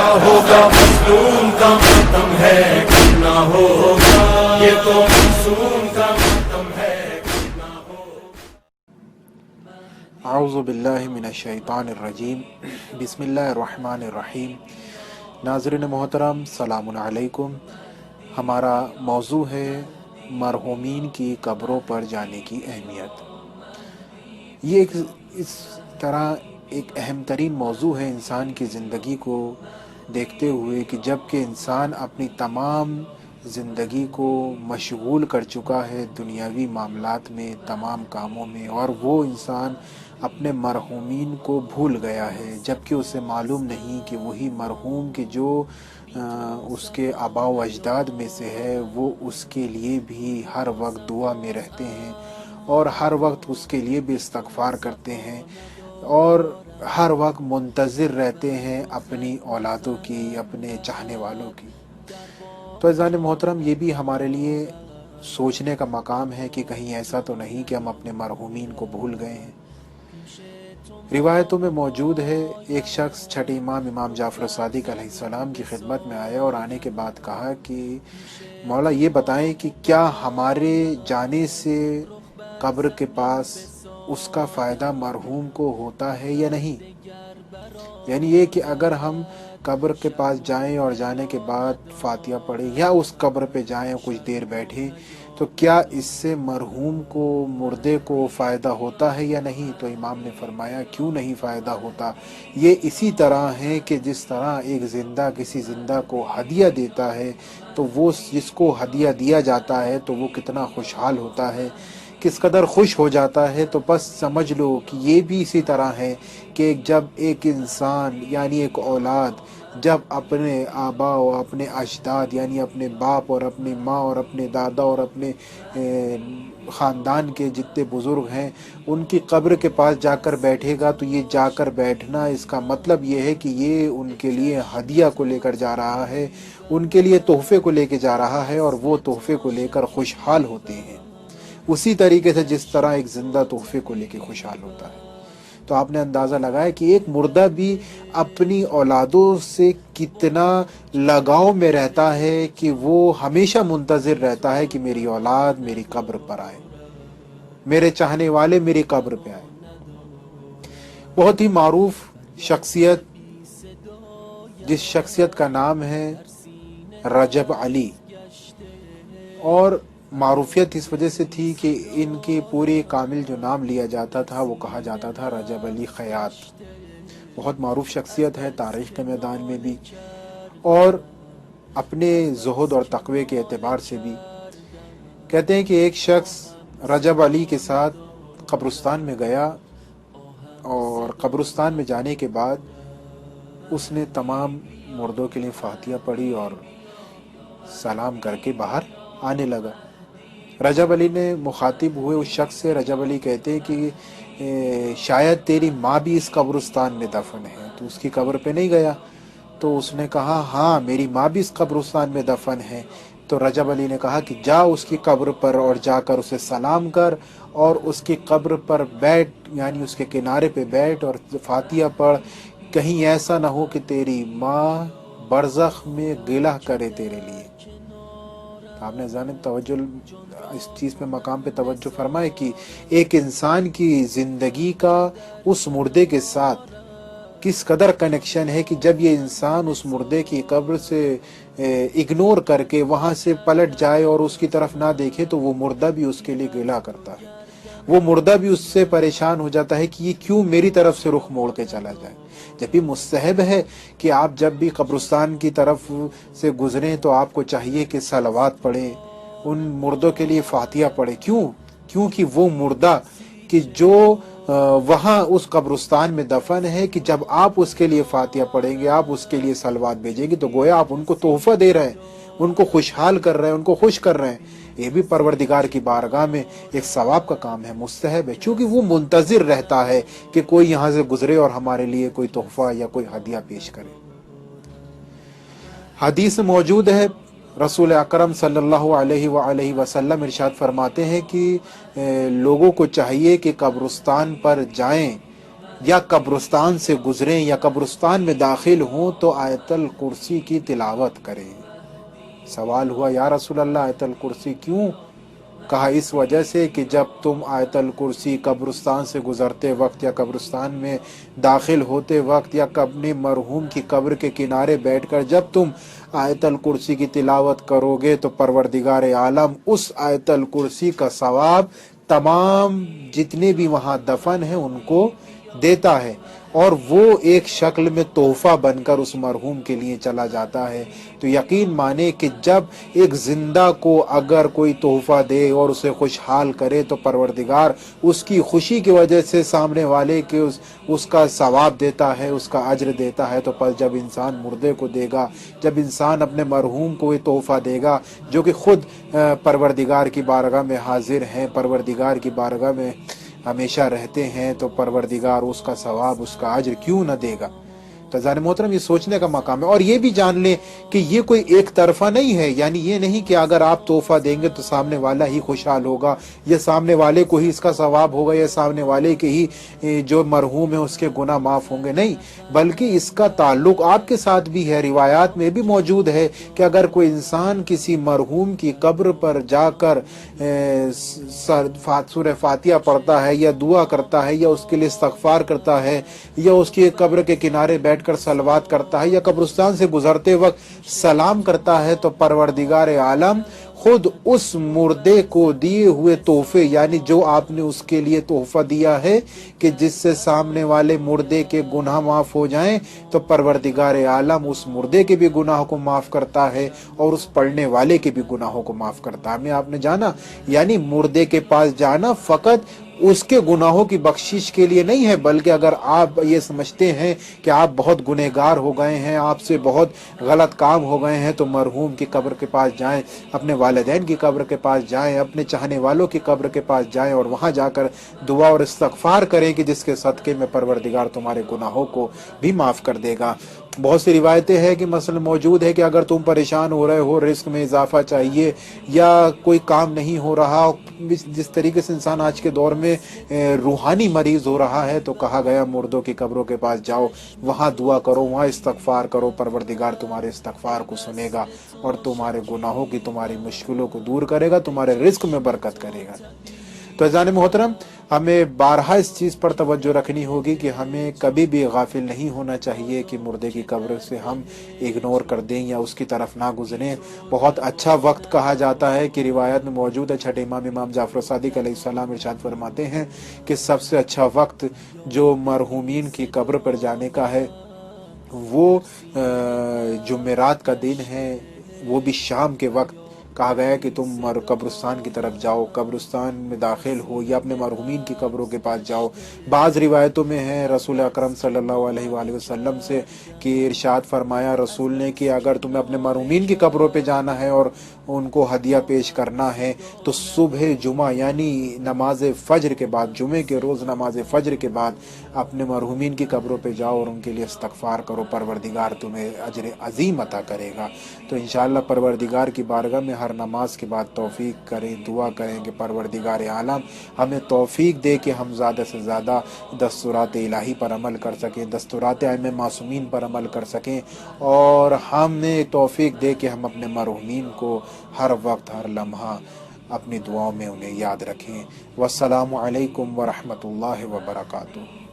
کیا ہوگا مظلوم کا ماتم ہے، کرنا ہوگا یہ تو معصوم کا ماتم ہے، کرنا ہوگا۔ اعوذ باللہ من الشیطان الرجیم، بسم اللہ الرحمن الرحیم۔ ناظرین محترم، سلام علیکم۔ ہمارا موضوع ہے مرحومین کی قبروں پر جانے کی اہمیت۔ یہ اس طرح ایک اہم ترین موضوع ہے انسان کی زندگی کو دیکھتے ہوئے کہ جب کہ انسان اپنی تمام زندگی کو مشغول کر چکا ہے دنیاوی معاملات میں، تمام کاموں میں، اور وہ انسان اپنے مرحومین کو بھول گیا ہے، جبکہ اسے معلوم نہیں کہ وہی مرحوم کہ جو اس کے آباء و اجداد میں سے ہے، وہ اس کے لیے بھی ہر وقت دعا میں رہتے ہیں اور ہر وقت اس کے لیے بھی استغفار کرتے ہیں اور ہر وقت منتظر رہتے ہیں اپنی اولادوں کی، اپنے چاہنے والوں کی۔ تو عزیزان محترم، یہ بھی ہمارے لیے سوچنے کا مقام ہے کہ کہیں ایسا تو نہیں کہ ہم اپنے مرحومین کو بھول گئے ہیں۔ روایتوں میں موجود ہے، ایک شخص چھٹے امام جعفر صادق علیہ السلام کی خدمت میں آیا اور آنے کے بعد کہا کہ مولا یہ بتائیں کہ کیا ہمارے جانے سے قبر کے پاس اس کا فائدہ مرحوم کو ہوتا ہے یا نہیں؟ یعنی یہ کہ اگر ہم قبر کے پاس جائیں اور جانے کے بعد فاتحہ پڑھیں یا اس قبر پہ جائیں اور کچھ دیر بیٹھیں تو کیا اس سے مرحوم کو، مردے کو فائدہ ہوتا ہے یا نہیں؟ تو امام نے فرمایا کیوں نہیں فائدہ ہوتا، یہ اسی طرح ہے کہ جس طرح ایک زندہ کسی زندہ کو ہدیہ دیتا ہے تو وہ جس کو ہدیہ دیا جاتا ہے تو وہ کتنا خوشحال ہوتا ہے، کس قدر خوش ہو جاتا ہے۔ تو بس سمجھ لو کہ یہ بھی اسی طرح ہے کہ جب ایک انسان یعنی ایک اولاد جب اپنے آباء و اپنے اجداد یعنی اپنے باپ اور اپنی ماں اور اپنے دادا اور اپنے خاندان کے جتنے بزرگ ہیں ان کی قبر کے پاس جا کر بیٹھے گا تو یہ جا کر بیٹھنا اس کا مطلب یہ ہے کہ یہ ان کے لیے ہدیہ کو لے کر جا رہا ہے، ان کے لیے تحفے کو لے کے جا رہا ہے اور وہ تحفے کو لے کر خوشحال ہوتے ہیں، اسی طریقے سے جس طرح ایک زندہ تحفے کو لے کے خوشحال ہوتا ہے۔ تو آپ نے اندازہ لگایا کہ ایک مردہ بھی اپنی اولادوں سے کتنا لگاؤ میں رہتا ہے کہ وہ ہمیشہ منتظر رہتا ہے کہ میری اولاد میری قبر پر آئے، میرے چاہنے والے میری قبر پہ آئے۔ بہت ہی معروف شخصیت، جس شخصیت کا نام ہے رجب علی، اور معروفیت اس وجہ سے تھی کہ ان کے پورے کامل جو نام لیا جاتا تھا وہ کہا جاتا تھا رجب علی خیاط۔ بہت معروف شخصیت ہے تاریخ کے میدان میں بھی اور اپنے زہد اور تقوی کے اعتبار سے بھی۔ کہتے ہیں کہ ایک شخص رجب علی کے ساتھ قبرستان میں گیا اور قبرستان میں جانے کے بعد اس نے تمام مردوں کے لیے فاتحہ پڑھی اور سلام کر کے باہر آنے لگا۔ رجب علی نے مخاطب ہوئے اس شخص سے، رجب علی کہتے ہیں کہ شاید تیری ماں بھی اس قبرستان میں دفن ہے، تو اس کی قبر پہ نہیں گیا؟ تو اس نے کہا ہاں میری ماں بھی اس قبرستان میں دفن ہے۔ تو رجب علی نے کہا کہ جا اس کی قبر پر اور جا کر اسے سلام کر اور اس کی قبر پر بیٹھ، یعنی اس کے کنارے پہ بیٹھ اور فاتحہ پڑھ، کہیں ایسا نہ ہو کہ تیری ماں برزخ میں گلہ کرے تیرے لیے۔ آپ نے توجہ اس چیز پہ مقام پہ توجہ فرمائے کہ ایک انسان کی زندگی کا اس مردے کے ساتھ کس قدر کنیکشن ہے کہ جب یہ انسان اس مردے کی قبر سے اگنور کر کے وہاں سے پلٹ جائے اور اس کی طرف نہ دیکھے تو وہ مردہ بھی اس کے لیے گلہ کرتا ہے، وہ مردہ بھی اس سے پریشان ہو جاتا ہے کہ یہ کیوں میری طرف سے رخ موڑ کے چلا جائے۔ جبکہ مستحب ہے کہ آپ جب بھی قبرستان کی طرف سے گزریں تو آپ کو چاہیے کہ صلوات پڑھیں، ان مردوں کے لیے فاتحہ پڑھیں۔ کیونکہ وہ مردہ کہ جو وہاں اس قبرستان میں دفن ہے، کہ جب آپ اس کے لیے فاتحہ پڑھیں گے، آپ اس کے لیے صلوات بھیجیں گے تو گویا آپ ان کو تحفہ دے رہے ہیں، ان کو خوشحال کر رہے ہیں، ان کو خوش کر رہے ہیں۔ یہ بھی پروردگار کی بارگاہ میں ایک ثواب کا کام ہے، مستحب ہے، چونکہ وہ منتظر رہتا ہے کہ کوئی یہاں سے گزرے اور ہمارے لیے کوئی تحفہ یا کوئی ہدیہ پیش کرے۔ حدیث موجود ہے، رسول اکرم صلی اللہ علیہ وآلہ وسلم ارشاد فرماتے ہیں کہ لوگوں کو چاہیے کہ قبرستان پر جائیں یا قبرستان سے گزریں یا قبرستان میں داخل ہوں تو آیت الکرسی کی تلاوت کریں۔ سوال ہوا یا رسول اللہ آیت الکرسی کیوں؟ کہا اس وجہ سے کہ جب تم آیت الکرسی قبرستان سے گزرتے وقت یا قبرستان میں داخل ہوتے وقت یا اپنے مرحوم کی قبر کے کنارے بیٹھ کر جب تم آیت الکرسی کی تلاوت کرو گے تو پروردگار عالم اس آیت الکرسی کا ثواب تمام جتنے بھی وہاں دفن ہیں ان کو دیتا ہے، اور وہ ایک شکل میں تحفہ بن کر اس مرحوم کے لیے چلا جاتا ہے۔ تو یقین مانے کہ جب ایک زندہ کو اگر کوئی تحفہ دے اور اسے خوشحال کرے تو پروردگار اس کی خوشی کی وجہ سے سامنے والے کے اس کا ثواب دیتا ہے، اس کا اجر دیتا ہے۔ تو پس جب انسان مردے کو دے گا، جب انسان اپنے مرحوم کو یہ تحفہ دے گا جو کہ خود پروردگار کی بارگاہ میں حاضر ہیں، پروردگار کی بارگاہ میں ہمیشہ رہتے ہیں، تو پروردگار اس کا ثواب، اس کا اجر کیوں نہ دے گا؟ تو عزیزان محترم یہ سوچنے کا مقام ہے، اور یہ بھی جان لیں کہ یہ کوئی ایک طرفہ نہیں ہے، یعنی یہ نہیں کہ اگر آپ تحفہ دیں گے تو سامنے والا ہی خوشحال ہوگا یا سامنے والے کو ہی اس کا ثواب ہوگا یا سامنے والے کے ہی جو مرحوم ہے اس کے گناہ معاف ہوں گے، نہیں، بلکہ اس کا تعلق آپ کے ساتھ بھی ہے۔ روایات میں بھی موجود ہے کہ اگر کوئی انسان کسی مرحوم کی قبر پر جا کر سورہ فاتحہ پڑھتا ہے یا دعا کرتا ہے یا اس کے لیے استغفار کرتا ہے یا اس کی قبر کے کنارے بیٹھ کر صلوات کرتا ہے یا قبرستان سے گزرتے وقت سلام کرتا ہے تو پروردگار عالم خود اس مردے کو دیے ہوئے تحفے، یعنی جو آپ نے اس کے لیے تحفہ دیا ہے کہ جس سے سامنے والے مردے کے گناہ معاف ہو جائیں، تو پروردگار عالم اس مردے کے بھی گناہوں کو معاف کرتا ہے اور اس پڑھنے والے کے بھی گناہوں کو معاف کرتا ہے۔ ہمیں آپ نے جانا، یعنی مردے کے پاس جانا فقط اس کے گناہوں کی بخشش کے لیے نہیں ہے، بلکہ اگر آپ یہ سمجھتے ہیں کہ آپ بہت گنہگار ہو گئے ہیں، آپ سے بہت غلط کام ہو گئے ہیں، تو مرحوم کی قبر کے پاس جائیں، اپنے والدین کی قبر کے پاس جائیں، اپنے چاہنے والوں کی قبر کے پاس جائیں اور وہاں جا کر دعا اور استغفار کریں کہ جس کے صدقے میں پروردگار تمہارے گناہوں کو بھی معاف کر دے گا۔ بہت سی روایتیں ہیں کہ مثلا موجود ہے کہ اگر تم پریشان ہو رہے ہو، رزق میں اضافہ چاہیے یا کوئی کام نہیں ہو رہا، جس طریقے سے انسان آج کے دور میں روحانی مریض ہو رہا ہے، تو کہا گیا مردوں کی قبروں کے پاس جاؤ، وہاں دعا کرو، وہاں استغفار کرو، پروردگار تمہارے استغفار کو سنے گا اور تمہارے گناہوں کی، تمہاری مشکلوں کو دور کرے گا، تمہارے رزق میں برکت کرے گا۔ تو عزیزان محترم، ہمیں بارہا اس چیز پر توجہ رکھنی ہوگی کہ ہمیں کبھی بھی غافل نہیں ہونا چاہیے کہ مردے کی قبر سے ہم اگنور کر دیں یا اس کی طرف نہ گزریں۔ بہت اچھا وقت کہا جاتا ہے کہ روایت میں موجود ہے، چھٹے امام جعفر صادق علیہ السلام ارشاد فرماتے ہیں کہ سب سے اچھا وقت جو مرحومین کی قبر پر جانے کا ہے وہ جمعرات کا دن ہے، وہ بھی شام کے وقت۔ کہا گیا ہے کہ تم قبرستان کی طرف جاؤ، قبرستان میں داخل ہو یا اپنے مرحومین کی قبروں کے پاس جاؤ۔ بعض روایتوں میں ہے رسول اکرم صلی اللہ علیہ وآلہ وسلم سے کہ ارشاد فرمایا رسول نے کہ اگر تمہیں اپنے مرحومین کی قبروں پہ جانا ہے اور ان کو ہدیہ پیش کرنا ہے تو صبح جمعہ یعنی نماز فجر کے بعد، جمعے کے روز نماز فجر کے بعد اپنے مرحومین کی قبروں پہ جاؤ اور ان کے لیے استغفار کرو، پروردگار تمہیں اجر عظیم عطا کرے گا۔ تو انشاءاللہ پروردگار کی بارگاہ میں ہر نماز کے بعد توفیق کریں، دعا کریں کہ پروردگار عالم ہمیں توفیق دے کہ ہم زیادہ سے زیادہ دستورات الہی پر عمل کر سکیں، دستورات ائمہ معصومین پر عمل کر سکیں، اور ہمیں توفیق دے کہ ہم اپنے مرحومین کو ہر وقت، ہر لمحہ اپنی دعاؤں میں انہیں یاد رکھیں۔ والسلام علیکم ورحمۃ اللہ وبرکاتہ۔